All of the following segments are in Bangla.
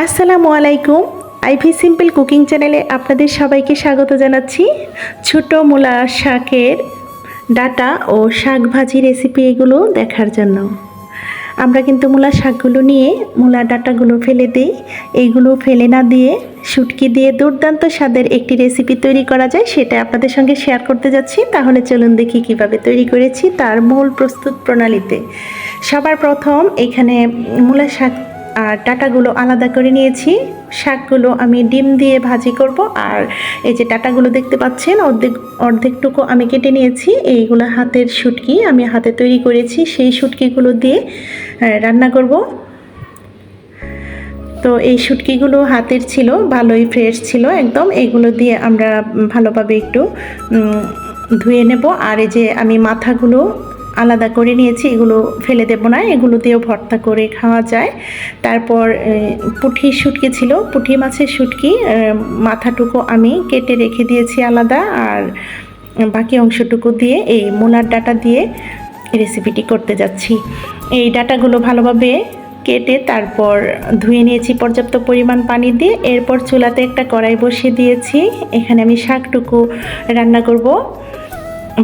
আসসালামু আলাইকুম। আইভি সিম্পল কুকিং চ্যানেলে আপনাদের সবাইকে স্বাগত জানাচ্ছি। ছোট মূলা শাকের ডাটা ও শাক ভাজি রেসিপি এগুলো দেখার জন্য। আমরা কিন্তু মূলা শাকগুলো নিয়ে মূলা ডাটাগুলো ফেলে দিই। এইগুলো ফেলে না দিয়ে শুটকি দিয়ে দুর্দান্ত স্বাদের একটি রেসিপি তৈরি করা যায়, সেটা আপনাদের সঙ্গে শেয়ার করতে যাচ্ছি। তাহলে চলুন দেখি কিভাবে তৈরি করেছি তার মূল প্রস্তুত প্রণালীতে। সবার প্রথম এখানে মূলা শাক আর ডাটাগুলো আলাদা করে নিয়েছি। শাকগুলো আমি ডিম দিয়ে ভাজি করব, আর এই যে ডাটাগুলো দেখতে পাচ্ছেন অর্ধেকটুকু আমি কেটে নিয়েছি। এইগুলো হাতের শুটকি, আমি হাতে তৈরি করেছি, সেই শুটকিগুলো দিয়ে রান্না করব। তো এই শুটকিগুলো হাতের ছিল, ভালোই ফ্রেশ ছিল একদম। এগুলো দিয়ে আমরা ভালোভাবে একটু ধুয়ে নেব। আর এই যে আমি মাথাগুলো আলাদা করে নিয়েছি, এগুলো ফেলে দেব না, এগুলো দিয়েও ভর্তা করে খাওয়া যায়। তারপর পুঁটি শুটকি ছিল, পুঁটি মাছের শুটকি, মাথাটুকু আমি কেটে রেখে দিয়েছি আলাদা। আর বাকি অংশটুকু দিয়ে এই মূলার ডাটা দিয়ে রেসিপিটি করতে যাচ্ছি। এই ডাটাগুলো ভালোভাবে কেটে তারপর ধুয়ে নিয়েছি পর্যাপ্ত পরিমাণ পানি দিয়ে। এরপর চুলাতে একটা কড়াই বসিয়ে দিয়েছি। এখানে আমি শাকটুকু রান্না করব,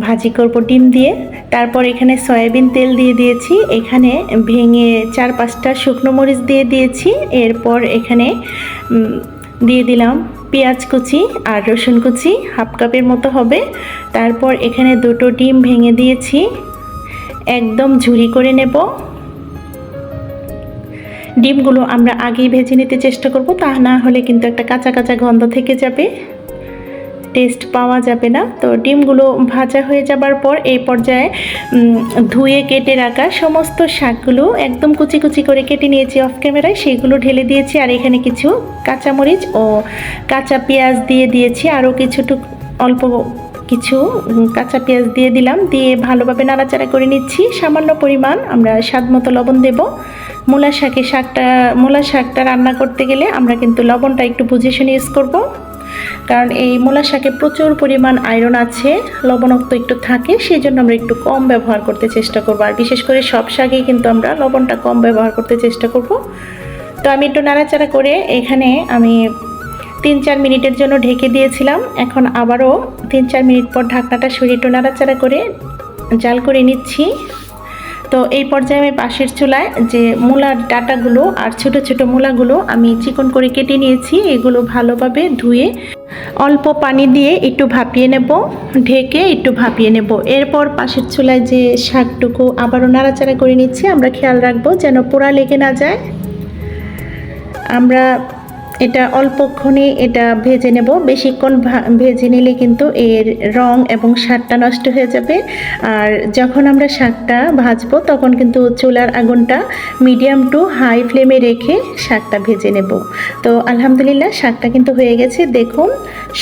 ভাজি করব ডিম দিয়ে। তারপর এখানে সয়াবিন তেল দিয়ে দিয়েছি, এখানে ভেঙে 4-5টা শুকনো মরিচ দিয়ে দিয়েছি। এরপর এখানে দিয়ে দিলাম পেঁয়াজ কুচি আর রসুন কুচি, হাফ কাপের মতো হবে। তারপর এখানে 2টো ডিম ভেঙে দিয়েছি, একদম ঝুরি করে নেব। ডিমগুলো আমরা আগেই ভেজে নিতে চেষ্টা করব, তা না হলে কিন্তু একটা কাঁচা কাঁচা গন্ধ থেকে যাবে, টেস্ট পাওয়া যাবে না। তো ডিমগুলো ভাজা হয়ে যাবার পর এই পর্যায়ে ধুয়ে কেটে রাখা সমস্ত শাকগুলো একদম কুচি কুচি করে কেটে নিয়েছি অফ ক্যামেরায়, সেইগুলো ঢেলে দিয়েছি। আর এখানে কিছু কাঁচামরিচ ও কাঁচা পেঁয়াজ দিয়ে দিয়েছি, আরও অল্প কিছু কাঁচা পেঁয়াজ দিয়ে দিলাম, দিয়ে ভালোভাবে নাড়াচাড়া করে নিচ্ছি। সামান্য পরিমাণ আমরা স্বাদ মতো লবণ দেব। মূলা শাকটা রান্না করতে গেলে আমরা কিন্তু লবণটা একটু বুঝে শুনে ইউজ করব, কারণ এই মূলা শাকে প্রচুর পরিমাণ আয়রন আছে, লবণাক্ত একটু থাকে, সেই জন্য আমরা একটু কম ব্যবহার করতে চেষ্টা করব। আর বিশেষ করে সব শাকেই কিন্তু আমরা লবণটা কম ব্যবহার করতে চেষ্টা করব। তো আমি একটু নাড়াচাড়া করে এখানে আমি 3-4 মিনিটের জন্য ঢেকে দিয়েছিলাম। এখন আবারও 3-4 মিনিট পর ঢাকনাটা সরিয়ে একটু নাড়াচাড়া করে জাল করে নিচ্ছি। তো এই পর্যায়ে আমি পাশের চুলায় যে মূলার ডাটাগুলো আর ছোট ছোট মূলাগুলো আমি চিকন করে কেটে নিয়েছি, এগুলো ভালোভাবে ধুয়ে অল্প পানি দিয়ে একটু ভাপিয়ে নেব, ঢেকে একটু ভাপিয়ে নেব। এরপর পাশের চুলায় যে শাকটুকু আবারও নাড়াচাড়া করে নিচ্ছি, আমরা খেয়াল রাখবো যেন পোড়া লেগে না যায়। আমরা এটা অল্পক্ষণে এটা ভেজে নেব, বেশিক্ষণ ভেজে নিলে কিন্তু এর রং এবং স্বাদটা নষ্ট হয়ে যাবে। আর যখন আমরা শাকটা ভাজবো তখন কিন্তু চুলার আগুনটা মিডিয়াম টু হাই ফ্লেমে রেখে শাকটা ভেজে নেব। তো আলহামদুলিল্লাহ শাকটা কিন্তু হয়ে গেছে। দেখুন,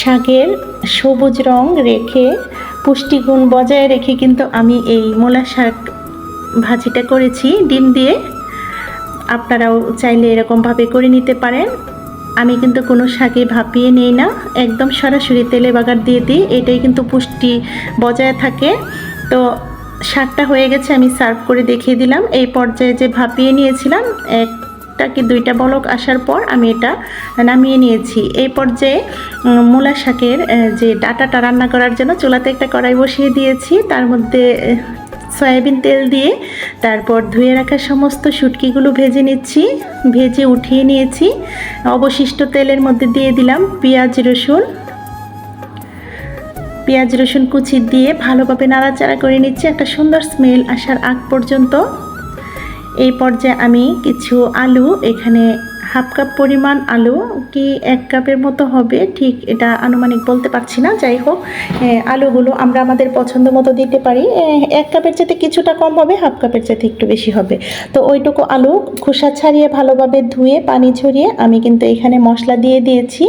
শাকের সবুজ রং রেখে পুষ্টিগুণ বজায় রেখে কিন্তু আমি এই মূলা শাক ভাজিটা করেছি ডিম দিয়ে। আপনারাও চাইলে এরকমভাবে করে নিতে পারেন। আমি কিন্তু কোনো শাকে ভাপিয়ে নেই না, একদম সরাসরি তেলে বাগার দিয়ে দিই, এটাই কিন্তু পুষ্টি বজায় থাকে। তো শাকটা হয়ে গেছে, আমি সার্ভ করে দেখিয়ে দিলাম। এই পর্যায়ে যে ভাপিয়ে নিয়েছিলাম 1টা কি 2টা বলক আসার পর আমি এটা নামিয়ে নিয়েছি। এই পর্যায়ে মূলা শাকের যে ডাটাটা রান্না করার জন্য চুলাতে একটা কড়াই বসিয়ে দিয়েছি, তার মধ্যে সয়াবিন তেল দিয়ে তারপর ধুয়ে রাখা সমস্ত শুটকিগুলো ভেজে নিচ্ছি, ভেজে উঠিয়ে নিয়েছি। অবশিষ্ট তেলের মধ্যে দিয়ে দিলাম পেঁয়াজ রসুন কুচি দিয়ে ভালোভাবে নাড়াচাড়া করে নিচ্ছি একটা সুন্দর স্মেল আসার আগ পর্যন্ত। এই পর্যায়ে আমি কিছু আলু, এখানে হাফ কাপ পরিমাণ আলু কি 1 কাপের মতো হবে, ঠিক এটা আনুমানিক বলতে পারছি না। যাই হোক, আলুগুলো আমরা আমাদের পছন্দ মতো দিতে পারি। 1 কাপের চাইতে কিছুটা কম হবে, হাফ কাপের চাইতে একটু বেশি হবে। তো ওইটুকু আলু খোসা ছাড়িয়ে ভালোভাবে ধুয়ে পানি ঝরিয়ে আমি কিন্তু এখানে মশলা দিয়ে দিয়েছি।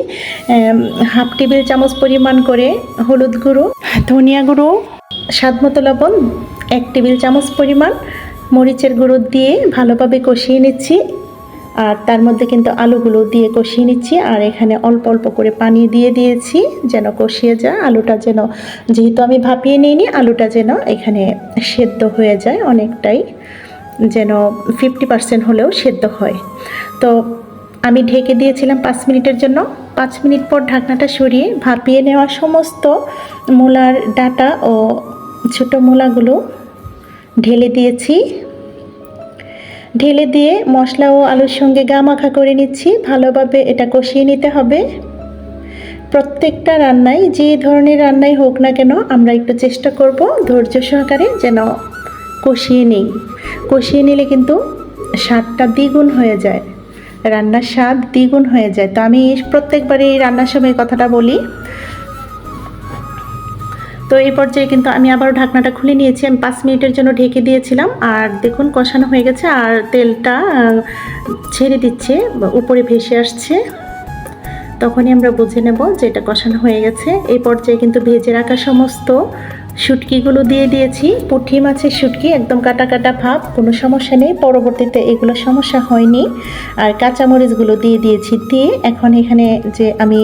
হাফ টেবিল চামচ পরিমাণ করে হলুদ গুঁড়ো, ধনিয়া গুঁড়ো, স্বাদ মতো লবণ, 1 টেবিল চামচ পরিমাণ মরিচের গুঁড়ো দিয়ে ভালোভাবে কষিয়ে নিচ্ছি। আর তার মধ্যে কিন্তু আলুগুলো দিয়ে কষিয়ে নিচ্ছি। আর এখানে অল্প অল্প করে পানি দিয়ে দিয়েছি যেন কষিয়ে যায় আলুটা, যেন যেহেতু আমি ভাপিয়ে নিইনি, আলুটা যেন এখানে সেদ্ধ হয়ে যায় অনেকটাই, যেন 50% হলেও সেদ্ধ হয়। তো আমি ঢেকে দিয়েছিলাম 5 মিনিটের জন্য। 5 মিনিট পর ঢাকনাটা সরিয়ে ভাপিয়ে নেওয়া সমস্ত মূলার ডাঁটা ও ছোটো মূলাগুলো ঢেলে দিয়েছি। ঢেলে দিয়ে মশলা ও আলুর সঙ্গে গা মাখা করে নিচ্ছি। ভালোভাবে এটা কষিয়ে নিতে হবে। প্রত্যেকটা রান্নায় যে ধরনের রান্নাই হোক না কেন আমরা একটু চেষ্টা করব ধৈর্য সহকারে যেন কষিয়ে নিই। কষিয়ে নিলে কিন্তু স্বাদটা দ্বিগুণ হয়ে যায়, রান্নার স্বাদ দ্বিগুণ হয়ে যায়। তো আমি প্রত্যেকবারই রান্নার সময় কথাটা বলি। তো এই পর্যায়ে কিন্তু আমি আবারও ঢাকনাটা খুলে নিয়েছি। আমি 5 মিনিটের জন্য ঢেকে দিয়েছিলাম। আর দেখুন কষানো হয়ে গেছে আর তেলটা ছেড়ে দিচ্ছে, উপরে ভেসে আসছে। তখনই আমরা বুঝে নেব যে এটা কষানো হয়ে গেছে। এই পর্যায়ে কিন্তু ভেজে রাখা সমস্ত শুটকিগুলো দিয়ে দিয়েছি। পুঁটি মাছের শুটকি একদম কাটা কাটা ভাব, কোনো সমস্যা নেই। পরবর্তীতে এগুলো সমস্যা হয়নি। আর কাঁচামরিচগুলো দিয়ে দিয়েছি। দিয়ে এখন এখানে যে আমি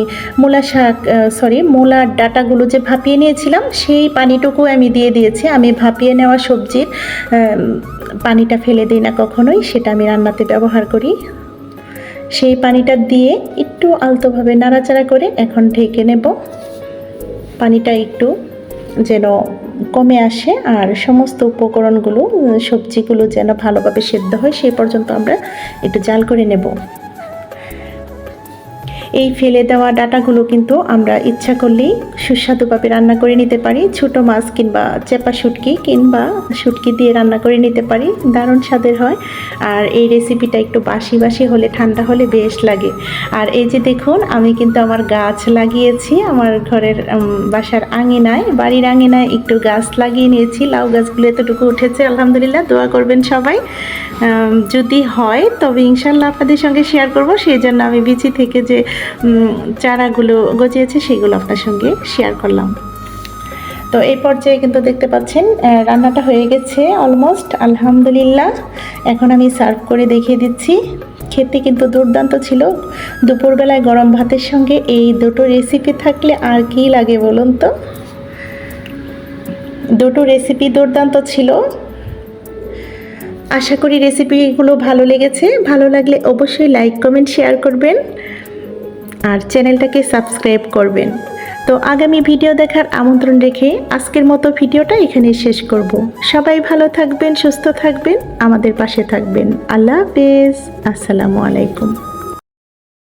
মূলার ডাঁটাগুলো যে ভাপিয়ে নিয়েছিলাম সেই পানিটুকু আমি দিয়ে দিয়েছি। আমি ভাপিয়ে নেওয়া সবজির পানিটা ফেলে দিই না কখনোই, সেটা আমি রান্নাতে ব্যবহার করি। সেই পানিটা দিয়ে একটু আলতোভাবে নাড়াচাড়া করে এখন ঢেকে নেব। পানিটা একটু যেন কমে আসে আর সমস্ত উপকরণগুলো সবজিগুলো যেন ভালোভাবে সেদ্ধ হয় সেই পর্যন্ত আমরা একটু জাল করে নেব। এই ফেলে দেওয়া ডাঁটাগুলো কিন্তু আমরা ইচ্ছা করলেই সুস্বাদুভাবে রান্না করে নিতে পারি। ছোটো মাছ কিংবা চেপা শুটকি কিংবা শুটকি দিয়ে রান্না করে নিতে পারি, দারুণ স্বাদের হয়। আর এই রেসিপিটা একটু বাসি বাসি হলে, ঠান্ডা হলে বেশ লাগে। আর এই যে দেখুন আমি কিন্তু আমার গাছ লাগিয়েছি, আমার ঘরের বাসার আঙিনায়, বাড়ির আঙিনায় একটু গাছ লাগিয়ে নিয়েছি। লাউ গাছগুলো এতটুকু উঠেছে, আলহামদুলিল্লাহ। দোয়া করবেন সবাই, যদি হয় তবে ইনশাল্লাহ আপনাদের সঙ্গে শেয়ার করব। সেই জন্য আমি বিচি থেকে যে চারাগুলো গজিয়েছে সেগুলো আপনার সঙ্গে শেয়ার করলাম। তো এই পর্যায়ে কিন্তু দেখতে পাচ্ছেন রান্নাটা হয়ে গেছে অলমোস্ট, আলহামদুলিল্লাহ। এখন আমি সার্ভ করে দেখিয়ে দিচ্ছি। খেতে কিন্তু দুর্দান্ত ছিল। দুপুরবেলায় গরম ভাতের সঙ্গে এই দুটো রেসিপি থাকলে আর কি লাগে বলুন তো। দুটো রেসিপি দুর্দান্ত ছিল। আশা করি রেসিপিগুলো ভালো লেগেছে। ভালো লাগলে অবশ্যই লাইক, কমেন্ট, শেয়ার করবেন আর চ্যানেলটাকে সাবস্ক্রাইব করবেন। তো আগামী ভিডিও দেখার আমন্ত্রণ রেখে আজকের মতো ভিডিওটা এখানেই শেষ করব। সবাই ভালো থাকবেন, সুস্থ থাকবেন, আমাদের পাশে থাকবেন। আল্লাহ হাফেজ, আসসালামু আলাইকুম।